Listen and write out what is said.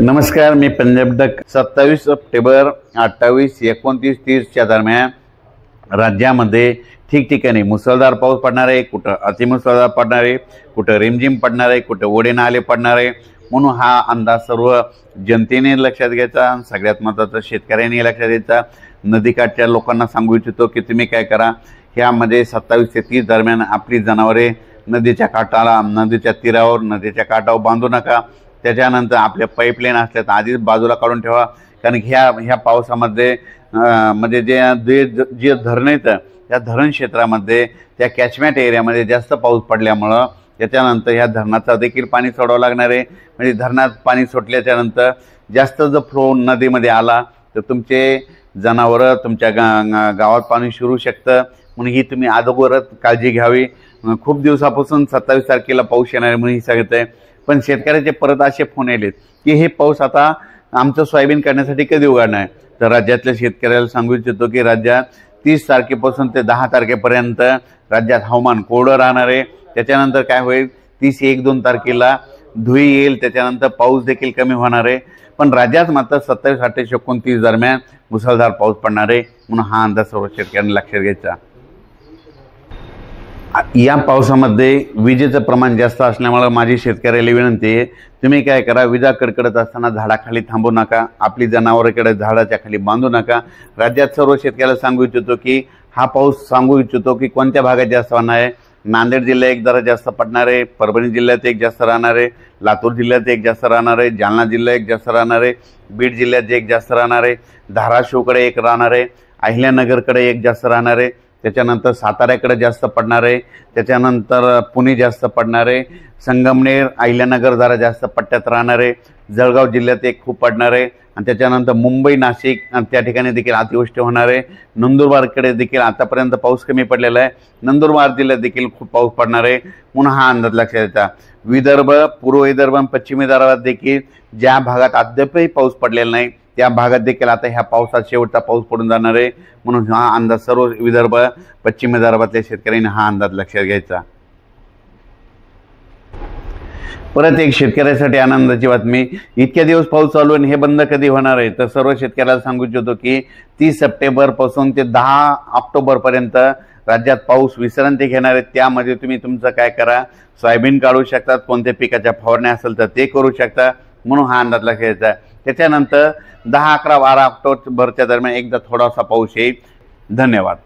नमस्कार, मी Punjab duck. 27 September 28, 29, 30च्या दरम्यान राज्यामध्ये ठिकठिकाणी मुसळधार पाऊस पडणार आहे, कुठं अतिमुसळधार पडणार आहे, कुठं रिमझिम पडणार आहे, कुठं ओढे नाले पडणार आहे। म्हणून हा अंदाज सर्व जनतेने लक्षात घ्यायचा। सगळ्यात महत्त्वाचं शेतकऱ्यांनी लक्षात घ्यायचा। नदीकाठच्या लोकांना सांगू इच्छितो की तुम्ही काय करा, ह्यामध्ये 27 ते 30 दरम्यान आपली जनावरे नदीच्या काठाला, नदीच्या तीरावर, नदीच्या काठावर बांधू नका। त्याच्यानंतर आपल्या पाईपलाईन असल्या तर आधीच बाजूला काढून ठेवा, कारण ह्या पावसामध्ये म्हणजे जे धरण आहेत त्या धरण क्षेत्रामध्ये, त्या कॅचमेंट एरियामध्ये जास्त पाऊस पडल्यामुळं त्याच्यानंतर ह्या धरणाचा देखील पाणी सोडावं लागणार आहे। म्हणजे धरणात पाणी सोडल्याच्यानंतर जास्त जर फ्लो नदीमध्ये आला तर तुमचे जनावरं तुमच्या गावात पाणी शिरू शकतं। म्हणून ही तुम्ही अगोदरच काळजी घ्यावी। खूप दिवसापासून 27 तारखेला पाऊस येणार आहे म्हणून ही सांगत आहे, पण शेतकऱ्याचे परत असे फोन आलेत की हे पाऊस आता आमचं सोयाबीन काढण्यासाठी कधी उघडणार आहे। तर राज्यातल्या शेतकऱ्याला सांगू इच्छितो की राज्यात 30 तारखेपासून ते 10 तारखेपर्यंत राज्यात हवामान कोरडं राहणार आहे। त्याच्यानंतर काय होईल, 30, 1, 2 तारखेला धुळी येईल, त्याच्यानंतर पाऊस देखील कमी होणार आहे। पण राज्यात मात्र 27, 28, 29 दरम्यान मुसळधार पाऊस पडणार आहे। म्हणून हा अंदाज सर्व शेतकऱ्यांनी लक्षात घ्यायचा। या पावसामध्ये विजेचं प्रमाण जास्त असल्यामुळे माझी शेतकऱ्याला विनंती आहे, तुम्ही काय करा, विजा कडकडत असताना झाडाखाली थांबू नका, आपली जनावरांकडे झाडाच्या खाली बांधू नका। राज्यात सर्व शेतकऱ्याला सांगू इच्छितो की हा पाऊस सांगू इच्छितो की कोणत्या भागात जास्त होणार आहे। नांदेड जिल्ह्यात एक जरा जास्त पडणार आहे, परभणी जिल्ह्यात एक जास्त राहणार आहे, लातूर जिल्ह्यात एक जास्त राहणार आहे, जालना जिल्ह्यात एक जास्त राहणार आहे, बीड जिल्ह्यात एक जास्त राहणार आहे, धाराशिवकडे एक राहणार आहे, अहिल्यानगरकडे एक जास्त राहणार आहे, त्याच्यानंतर साताऱ्याकडे जास्त पडणार आहे, त्याच्यानंतर पुणे जास्त पडणार आहे, संगमनेर, अहिल्यानगर जरा जास्त पट्ट्यात राहणार आहे, जळगाव जिल्ह्यात एक खूप पडणार आहे, आणि त्याच्यानंतर मुंबई, नाशिक त्या ठिकाणी देखील अतिवृष्टी होणार आहे। नंदुरबारकडे देखील आतापर्यंत पाऊस कमी पडलेला आहे, नंदुरबार जिल्ह्यात देखील खूप पाऊस पडणार आहे। म्हणून हा अंदाज लक्षात घ्यायचा। विदर्भ, पूर्व विदर्भ आणि पश्चिम विदर्भात देखील ज्या भागात अद्यापही पाऊस पडलेला नाही त्या भागात देखील आता ह्या पावसात शेवटचा पाऊस पडून जाणार आहे। म्हणून हा अंदाज सर्व विदर्भ, पश्चिम विदर्भातल्या शेतकऱ्यांनी हा अंदाज लक्षात घ्यायचा। परत एक शेतकऱ्यासाठी आनंदाची बातमी, इतक्या दिवस पाऊस चालू आहे हे बंद कधी होणार आहे। तर सर्व शेतकऱ्याला सांगू इच्छितो की 30 सप्टेंबर पासून ते 10 ऑक्टोबर पर्यंत राज्यात पाऊस विश्रांती घेणार आहे। त्यामध्ये तुम्ही तुमचं काय करा, सोयाबीन काढू शकतात, कोणत्या पिकाच्या फवारण्या असेल तर ते करू शकता। म्हणून हा अंदाज लक्षात घ्यायचा। त्याच्यानंतर 10, 11, 12 ऑक्टोबरच्या दरम्यान एकदा थोडासा पाऊस येईल। धन्यवाद।